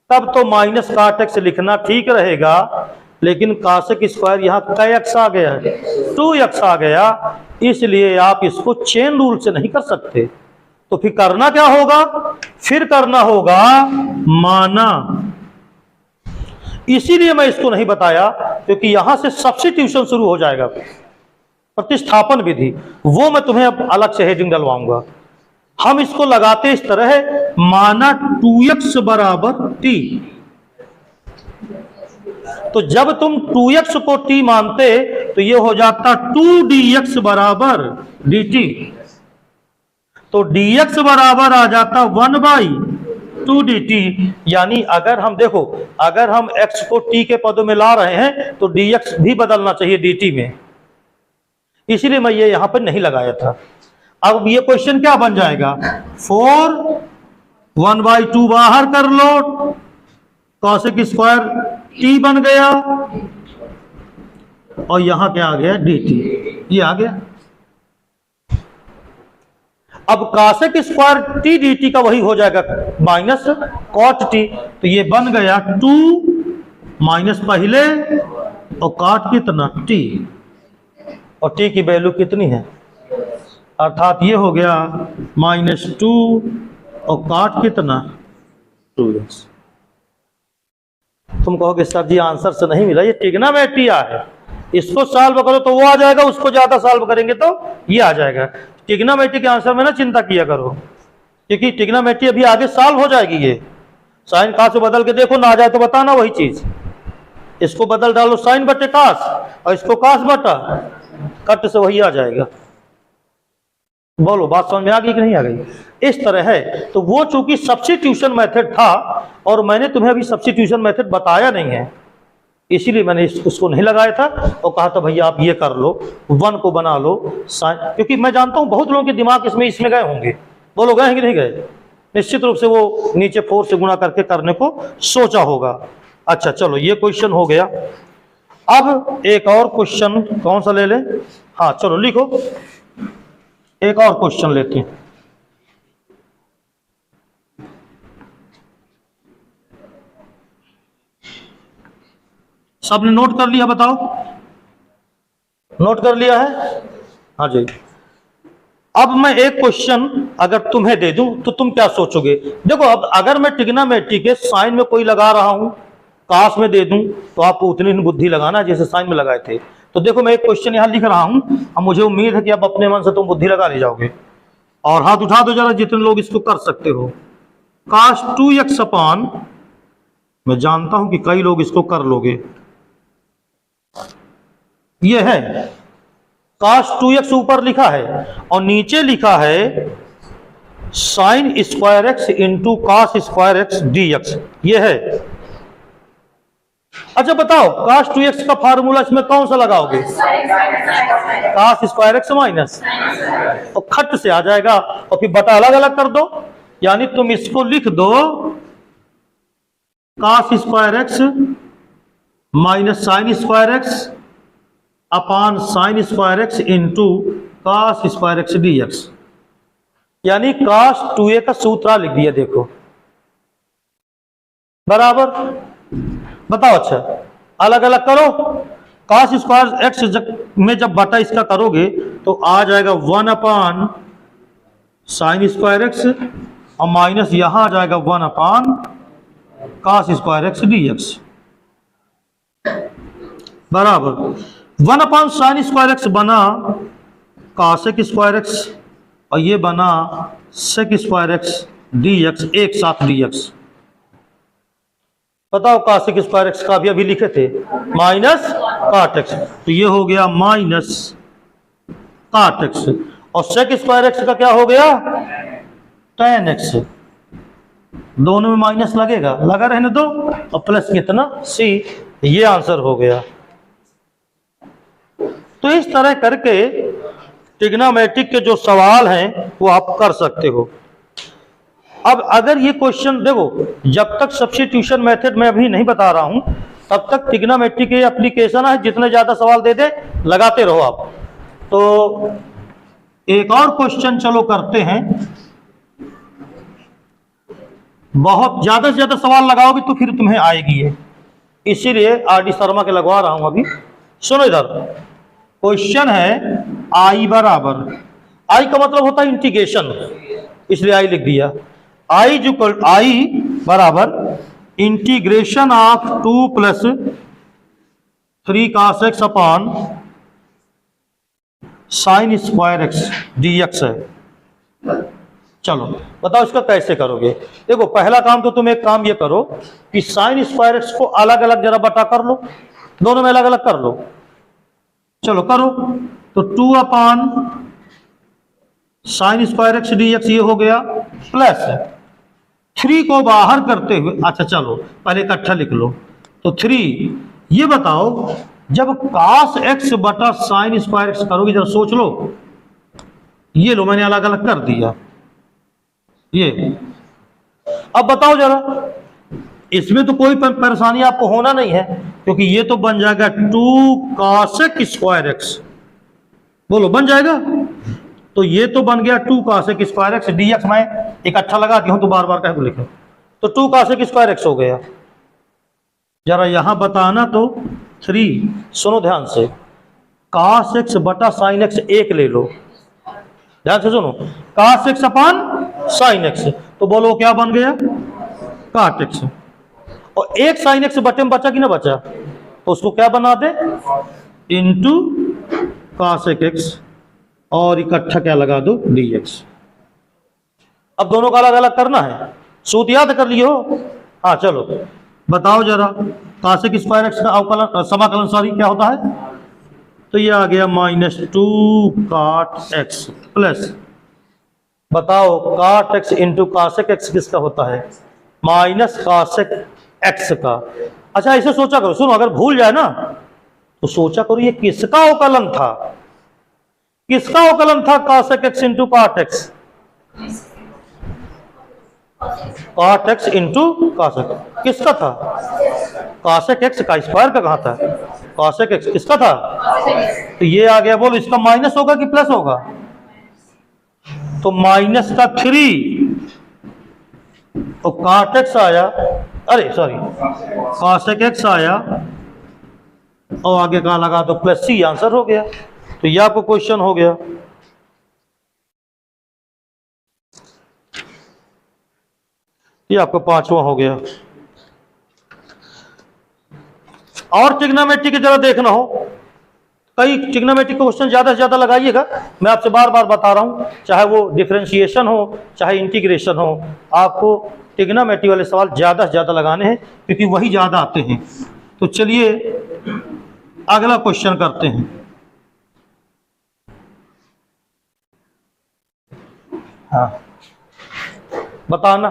तब तो माइनस cot एक्स लिखना ठीक रहेगा, लेकिन cosec स्क्वायर यहां कै एक्स आ गया है, 2x आ गया, इसलिए आप इसको चेन रूल से नहीं कर सकते। तो फिर करना क्या होगा, फिर करना होगा माना। इसीलिए मैं इसको नहीं बताया, क्योंकि यहां से सब्स्टिट्यूशन शुरू हो जाएगा, प्रतिस्थापन विधि, वो मैं तुम्हें अब अलग से हेडिंग डलवाऊंगा। हम इसको लगाते इस तरह है, माना 2x बराबर t, तो जब तुम 2x को t मानते तो ये हो जाता 2dx बराबर dt, तो dx बराबर आ जाता 1/2dt। यानी अगर हम देखो, अगर हम x को t के पदों में ला रहे हैं तो dx भी बदलना चाहिए dt में, इसीलिए मैं ये यहां पर नहीं लगाया था। अब ये क्वेश्चन क्या बन जाएगा, 4 1/2 बाहर कर लो, कॉसेक स्क्वायर टी बन गया, और यहां क्या आ गया, डी टी, ये आ गया। अब cosec square T D T का वही हो जाएगा माइनस कॉट टी, तो ये बन गया 2 माइनस पहले और कॉट कितना टी, और टी की वैल्यू कितनी है, अर्थात ये हो गया -2 और कॉट कितना 2x। तुम कहोगे सर जी आंसर से नहीं मिला, ये ट्रिग्नोमेट्रिया है, इसको सॉल्व करो तो वो आ जाएगा, उसको ज्यादा सॉल्व करेंगे तो ये आ जाएगा। ट्रिग्नोमेट्री के आंसर में ना चिंता किया करो, क्योंकि ट्रिग्नोमेट्री अभी आगे सॉल्व हो जाएगी। ये साइन कॉस से बदल के देखो, ना आ जाए तो बताना वही चीज। इसको बदल डालो साइन बटे कॉस, और इसको कॉस बटा कट से वही आ जाएगा। बोलो बात समझ में आ गई कि नहीं आ गई? इस तरह है। तो वो चूंकि सब्स्टिट्यूशन मेथड था और मैंने तुम्हें अभी सब्स्टिट्यूशन मेथड बताया नहीं है, इसीलिए मैंने उसको नहीं लगाया था और कहा था भैया आप ये कर लो, 1 को बना लो साइन, क्योंकि मैं जानता हूं बहुत लोगों के दिमाग इसमें गए होंगे। बोलो गए हैं कि नहीं गए? निश्चित रूप से वो नीचे 4 से गुणा करके करने को सोचा होगा। अच्छा चलो ये क्वेश्चन हो गया। अब एक और क्वेश्चन कौन सा ले लें? हाँ चलो लिखो, एक और क्वेश्चन लेते हैं। सबने नोट कर लिया? बताओ नोट कर लिया है? हाँ जी। अब मैं एक क्वेश्चन अगर तुम्हें दे दूं तो तुम क्या सोचोगे? देखो अब अगर मैं ट्रिग्नोमेट्री के साइन में कोई लगा रहा हूं, काश में दे दूं, तो आपको उतनी बुद्धि लगाना जैसे साइन में लगाए थे। तो देखो मैं एक क्वेश्चन यहां लिख रहा हूं, अब मुझे उम्मीद है कि अब अपने मन से तुम बुद्धि लगा ले जाओगे। और हाथ उठा दो जरा जितने लोग इसको कर सकते हो। काश 2x अपान, मैं जानता हूं कि कई लोग इसको कर लोगे, ये है काश 2x ऊपर लिखा है और नीचे लिखा है साइन स्क्वायर एक्स इंटू काश स्क्वायर एक्स डी एक्स, ये है। अच्छा बताओ काश 2x का फार्मूला इसमें कौन सा लगाओगे? काश स्क्वायर एक्स माइनस, और खट से आ जाएगा, और फिर बटा अलग अलग कर दो, यानी तुम इसको लिख दो काश square x minus sine square x अपान साइन स्क्वायर एक्स इंटू काश स्क्वायर एक्स डी एक्स, यानी काश 2a का सूत्र लिख दिया। देखो बराबर, बताओ। अच्छा अलग अलग करो, काश स्क्वायर एक्स में जब बटा इसका करोगे तो आ जाएगा 1 अपान साइन स्क्वायर एक्स, और माइनस यहां आ जाएगा 1 अपान काश स्क्वायर एक्स डी एक्स, बराबर 1 अपान साइन स्क्वायर एक्स बना कासेक स्क्वायर एक्स, और ये बना sec square X D X, एक साथ डी एक्स। बताओ कासेक स्क्वायर एक्स का भी अभी लिखे थे माइनस काट एक्स, तो ये हो गया माइनस काट एक्स, और सेक स्क्वायर एक्स का क्या हो गया tan एक्स। दोनों में माइनस लगेगा, लगा रहने दो, और प्लस कितना c, ये आंसर हो गया। तो इस तरह करके ट्रिग्नोमेट्रिक के जो सवाल हैं वो आप कर सकते हो। अब अगर ये क्वेश्चन देखो, जब तक सब्स्टिट्यूशन मेथड मैं अभी नहीं बता रहा हूं तब तक ट्रिग्नोमेट्री के एप्लीकेशन है, जितने ज्यादा सवाल दे दे लगाते रहो आप। तो एक और क्वेश्चन चलो करते हैं। बहुत ज्यादा से ज्यादा सवाल लगाओगे तो फिर तुम्हें आएगी ये, इसीलिए आर.डी. शर्मा के लगवा रहा हूं अभी। सुनो इधर, क्वेश्चन है आई बराबर, आई का मतलब होता है इंटीग्रेशन, इसलिए आई लिख दिया। आई बराबर integration of 2 + 3 cos x upon sign square X D x है। चलो बताओ इसका कैसे करोगे? देखो पहला काम तो तुम एक काम ये करो कि साइन स्क्वायर एक्स को अलग अलग जरा बटा कर लो, दोनों में अलग अलग कर लो। चलो करो, तो 2 अपान sign square X D x ये हो गया, प्लस 3 को बाहर करते हुए, अच्छा चलो पहले इकट्ठा लिख लो, तो 3। ये बताओ जब cos x बटा साइन स्क्वायर एक्स करोगे, जरा सोच लो। ये लो मैंने अलग अलग कर दिया, ये अब बताओ जरा, इसमें तो कोई परेशानी आपको होना नहीं है, क्योंकि ये तो बन जाएगा 2 cosec स्क्वायर एक्स। बोलो बन जाएगा। तो ये तो बन गया 2 cosec स्क्वायर एक्स dx। मैं इकट्ठा लगा दिया हूं तो बार बार कह को लिखे, तो 2 cosec स्क्वायर एक्स हो गया। जरा यहां बताना तो 3, सुनो ध्यान से, cos x बटा sin x एक ले लो, ध्यान से सुनो, cos x अपान sin x, तो बोलो क्या बन गया, cot x। और एक sin x बटे में बचा कि ना बचा, तो उसको क्या बना दे, इंटू cosec x, और इकट्ठा क्या लगा दो dx। अब दोनों का अलग अलग करना है, सूत्र याद कर लियो। हाँ चलो बताओ जरा, cosec स्क्वायर एक्स का अवकलन समाकलन सॉरी क्या होता है, तो ये आ गया -2 cot x प्लस, बताओ cot x into cosec x किसका होता है, माइनस cosec x का। अच्छा ऐसे सोचा करो, सुनो अगर भूल जाए ना तो सोचा करो ये किसका अवकलन था, किसका अवकलन था cosec x into cot x, cot x into cosec, किसका था, cosec x का, स्क्वायर का कहा था, cosec x किसका था, तो ये आ गया। बोलो इसका माइनस होगा कि प्लस होगा, तो माइनस का 3, तो cot x आया, अरे सॉरी cosec x आया, और आगे कहा लगा तो प्लस c, आंसर हो गया। तो यह आपको क्वेश्चन हो गया। ये आपका 5वां हो गया। और ट्रिग्नोमेट्री की जरा देखना हो, कई ट्रिग्नोमेट्री क्वेश्चन ज्यादा से ज्यादा लगाइएगा, मैं आपसे बार बार बता रहा हूं, चाहे वो डिफरेंशिएशन हो चाहे इंटीग्रेशन हो, आपको ट्रिग्नोमेट्री वाले सवाल ज्यादा से ज्यादा लगाने हैं, क्योंकि वही ज्यादा आते हैं। तो चलिए अगला क्वेश्चन करते हैं। हाँ बताना,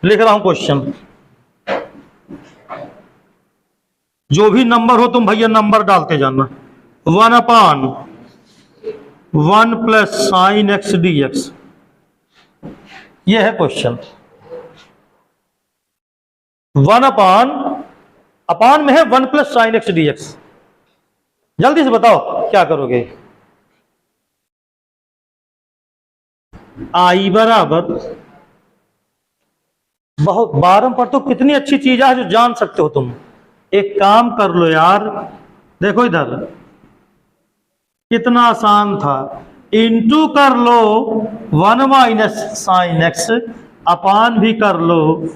लिख रहा हूं क्वेश्चन, जो भी नंबर हो तुम भैया नंबर डालते जाना। 1/1 plus sine x D x, ये है क्वेश्चन। 1/अपान में है 1 plus sine x D x, जल्दी से बताओ क्या करोगे। आई बराबर, बहुत बारम पर तो कितनी अच्छी चीज है जो जान सकते हो तुम। एक काम कर लो यार, देखो इधर कितना आसान था, इंटू कर लो 1 माइनस साइन एक्स, अपान भी कर लो।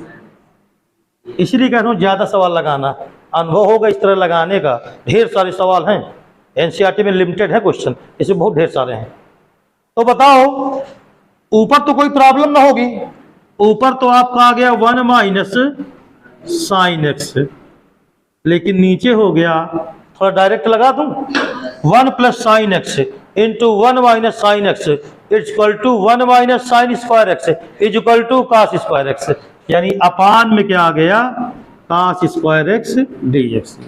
इसलिए कह रहा हूं ज्यादा सवाल लगाना, अनुभव होगा इस तरह लगाने का। ढेर सारे सवाल हैं, एनसीईआरटी में लिमिटेड है क्वेश्चन, इसमें बहुत ढेर सारे हैं। तो बताओ ऊपर तो कोई प्रॉब्लम ना होगी, ऊपर तो आपका आ गया 1 माइनस साइन एक्स, लेकिन नीचे हो गया, थोड़ा डायरेक्ट लगा दूं, 1 plus sine X into 1 minus sine X it's equal to 1 minus sine square X is equal to cos square X, यानी अपान में क्या आ गया, cos square X D x.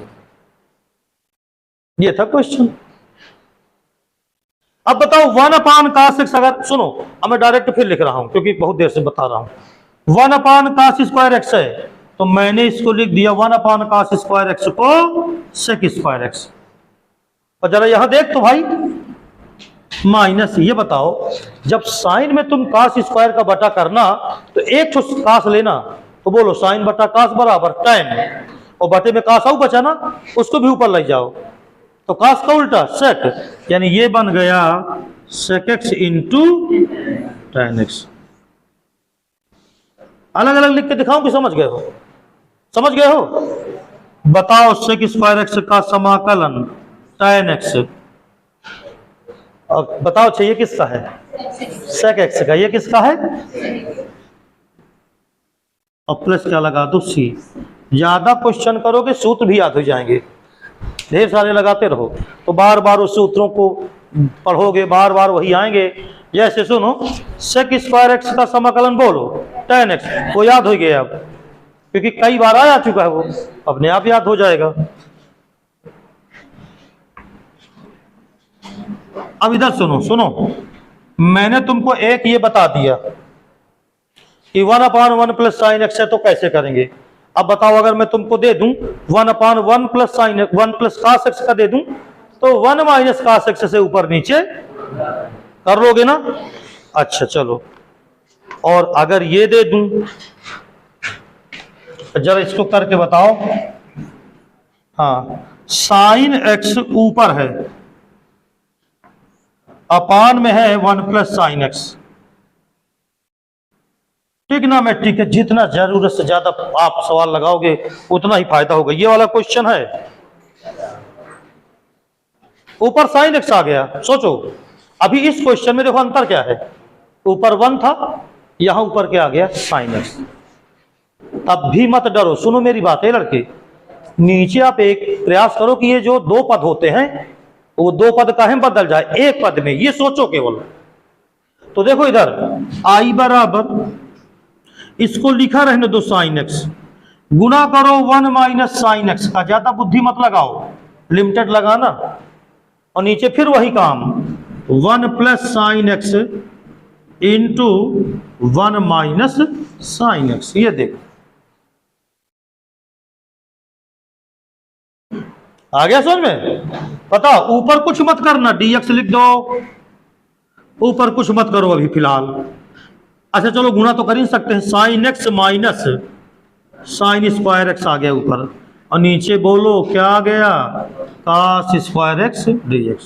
ये था क्वेश्चन। अब बताओ 1 अपान कास एक्स, अगर सुनो अब मैं डायरेक्ट फिर लिख रहा हूं क्योंकि बहुत देर से बता रहा हूं। 1 अपान कास स्क्वायर एक्स है, तो मैंने इसको लिख दिया 1 अपान कास स्क्वायर एक्स को सेक स्क्वायर एक्स। और जरा यहां देख तो भाई माइनस, ये बताओ जब साइन में तुम कास स्क्वायर का बटा करना तो एक तो कास लेना, तो बोलो साइन बटा कास बराबर tan, और बटे में कास आउ बचा ना, उसको भी ऊपर ले जाओ, तो कास का उल्टा सेक, यानी ये बन गया sec x into tan X. अलग अलग लिख के दिखाऊं कि समझ गए हो, समझ गए हो। बताओ सेक स्क्वायर एक्स का समाकलन tan एक्स, और बताओ चाहिए किसका है, सेक एक्स का, ये किसका है, और प्लस क्या लगा दो सी। ज्यादा क्वेश्चन करोगे सूत्र भी याद हो जाएंगे, ढेर सारे लगाते रहो तो बार बार उस सूत्रों को पढ़ोगे, बार बार वही आएंगे। जैसे सुनो सेक स्क्वायर एक्स का समाकलन बोलो tan एक्स, वो याद हो गया अब, क्योंकि कई बार आ चुका है, वो अपने आप याद हो जाएगा। अब इधर सुनो सुनो, मैंने तुमको एक ये बता दिया कि 1/1 प्लस साइन एक्स है तो कैसे करेंगे। अब बताओ अगर मैं तुमको दे दूं 1/1 plus sine 1 plus cos X का दे दूं तो 1 माइनस कास एक्स से ऊपर नीचे कर लोगे ना। अच्छा चलो, और अगर ये दे दूं, जरा इसको करके बताओ। हाँ, साइन एक्स ऊपर है, अपान में है 1 प्लस साइन एक्स। ट्रिग्नोमेट्री के जितना जरूरत से ज्यादा आप सवाल लगाओगे उतना ही फायदा होगा। ये वाला क्वेश्चन है, ऊपर साइन एक्स आ गया। सोचो अभी इस क्वेश्चन में देखो अंतर क्या है, ऊपर 1 था, यहां ऊपर क्या आ गया साइन एक्स। तब भी मत डरो, सुनो मेरी बात है लड़के, नीचे आप एक प्रयास करो कि ये जो दो पद होते हैं वो दो पद काहे बदल जाए एक पद में, ये सोचो केवल। तो देखो इधर आई बराबर, इसको लिखा रहने दो साइन एक्स, गुना करो 1 माइनस साइन एक्स का, ज्यादा बुद्धि मत लगाओ, लिमिटेड लगाना, और नीचे फिर वही काम 1 plus sine X into 1 minus sine x. ये देखो आ गया समझ में। पता ऊपर कुछ मत करना, dx लिख दो, ऊपर कुछ मत करो अभी फिलहाल। अच्छा चलो गुणा तो कर ही सकते हैं, sine x minus sine square x आ गया ऊपर, और नीचे बोलो क्या आ गया कास स्क्वायर एक्स dx।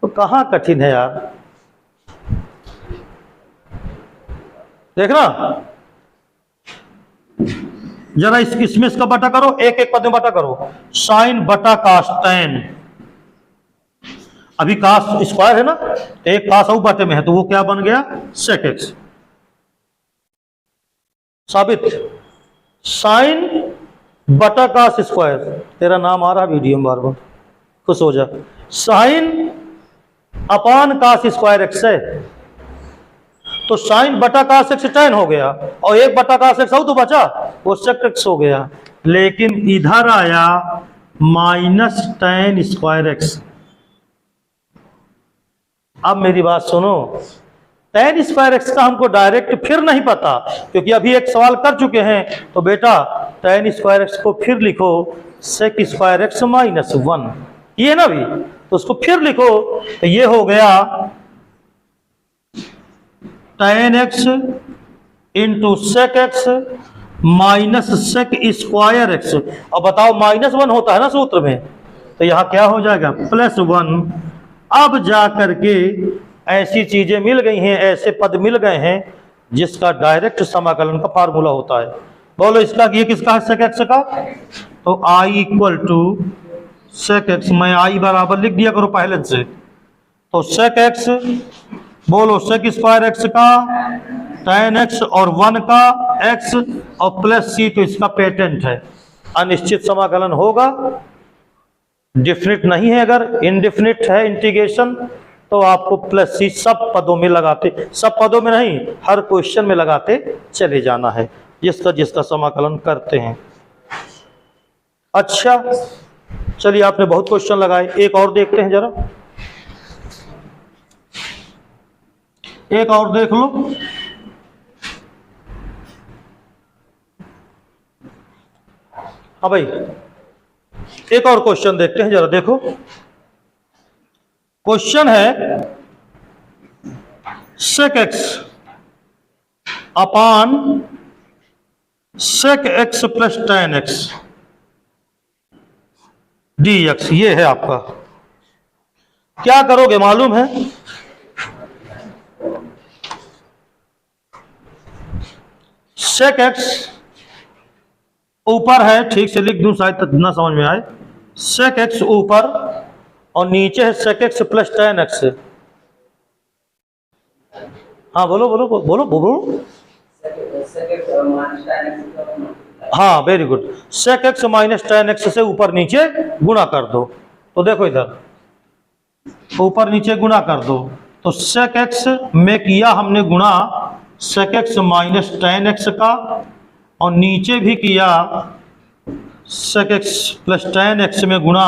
तो कहां कठिन है यार, देखना जरा इसमें इसका बटा करो, एक एक पद में बटा करो, साइन बटा कास टेन। अभी कास स्क्वायर है ना, एक कास और बटे में है तो वो क्या बन गया सेक एक्स। साबित साइन बटा कास स्क्वायर, तेरा नाम आ रहा वीडियो में बार बार, खुश हो जा। साइन अपान कास स्क्वायर एक्स है, तो साइन बटा कास एक्स टेन हो गया, और एक बटा कास एक्स तो बचा वो सेक एक्स हो गया। लेकिन इधर आया माइनस टेन स्क्वायर एक्स। अब मेरी बात सुनो, टेन स्क्वायर एक्स का हमको डायरेक्ट फिर नहीं पता, क्योंकि अभी एक सवाल कर चुके हैं। तो बेटा टेन स्क्वायर एक्स को फिर लिखो सेक स्क्वायर एक्स माइनस 1, ये ना भी, तो उसको फिर लिखो, तो ये हो गया tan X into sec x minus sec square X. अब बताओ -1 होता है ना सूत्र में, तो यहां क्या हो जाएगा +1। अब जा करके ऐसी चीजें मिल गई हैं, ऐसे पद मिल गए हैं जिसका डायरेक्ट समाकलन का फार्मूला होता है। बोलो इसका, ये किसका है सेक एक्स का, तो I equal to sec x, मैं आई बराबर लिख दिया करो पहले से, तो सेक एक्स, बोलो सेक स्क्वायर एक्स का टेन एक्स और 1 का एक्स और प्लस सी, तो इसका पेटेंट है अनिश्चित समाकलन होगा, डिफिनिट नहीं है। अगर इनडिफिनिट है इंटीग्रेशन तो आपको प्लस सी सब पदों में लगाते, सब पदों में नहीं हर क्वेश्चन में लगाते चले जाना है जिसका जिसका समाकलन करते हैं। अच्छा चलिए, आपने बहुत क्वेश्चन लगाए, एक और देखते हैं जरा, एक और देख लो। हाँ भाई, एक और क्वेश्चन देखते हैं जरा, देखो क्वेश्चन है sec x upon sec x plus ten x D x, ये है आपका। क्या करोगे मालूम है, सेक एक्स ऊपर है, ठीक से लिख दूं शायद ना समझ में आए, सेक एक्स ऊपर और नीचे है sec x plus ten x. हाँ बोलो बोलो बोलो बोलो, हाँ very good, sec x minus ten x से ऊपर नीचे गुणा कर दो। तो देखो इधर ऊपर नीचे गुणा कर दो, तो सेक एक्स में किया हमने गुणा sec x minus ten x का, और नीचे भी किया sec x plus ten x में गुणा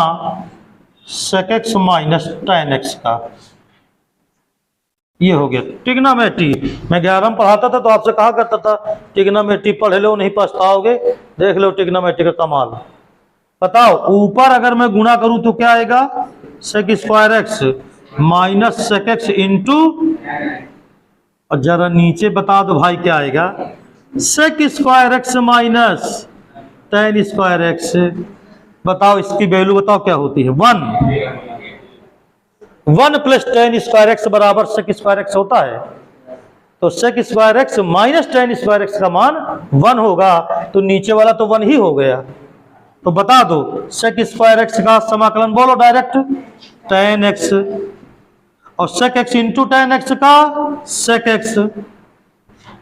sec x minus ten x का। ये हो गया ट्रिग्नोमेट्री। मैं 11 में पढ़ाता था तो आपसे कहा करता था ट्रिग्नोमेट्री पढ़ लो, नहीं पछताओगे। देख लो ट्रिग्नोमेट्री का कमाल। बताओ ऊपर अगर मैं गुणा करूं तो क्या आएगा, sec square x minus sec x into, और जरा नीचे बता दो भाई क्या आएगा, sec square x minus ten square x. बताओ इसकी वैल्यू बताओ क्या होती है, 1 प्लस टेन स्क्वायर एक्स बराबर सेक स्क्वायर एक्स होता है। तो sec square x minus ten square x का मान 1 होगा, तो नीचे वाला तो 1 ही हो गया। तो बता दो सेक स्क्वायर एक्स का समाकलन बोलो डायरेक्ट, टेन एक्स, और sec x into ten x का सेक एक्स,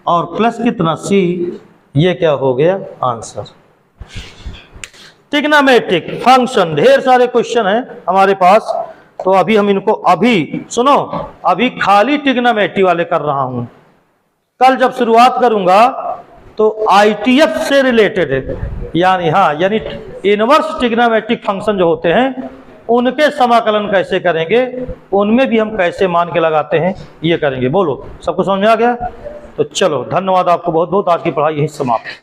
और प्लस कितना सी। ये क्या हो गया आंसर। ट्रिग्नोमेट्रिक फंक्शन ढेर सारे क्वेश्चन हैं हमारे पास, तो अभी हम इनको अभी सुनो, अभी खाली ट्रिग्नोमेट्री वाले कर रहा हूं। कल जब शुरुआत करूंगा तो आईटीएफ से रिलेटेड यानी इनवर्स ट्रिग्नोमेट्रिक फंक्शन जो होते हैं उनके समाकलन कैसे करेंगे, उनमें भी हम कैसे मान के लगाते हैं ये करेंगे। बोलो सबको समझ में आ गया? तो चलो धन्यवाद आपको बहुत बहुत, आज की पढ़ाई यही समाप्त।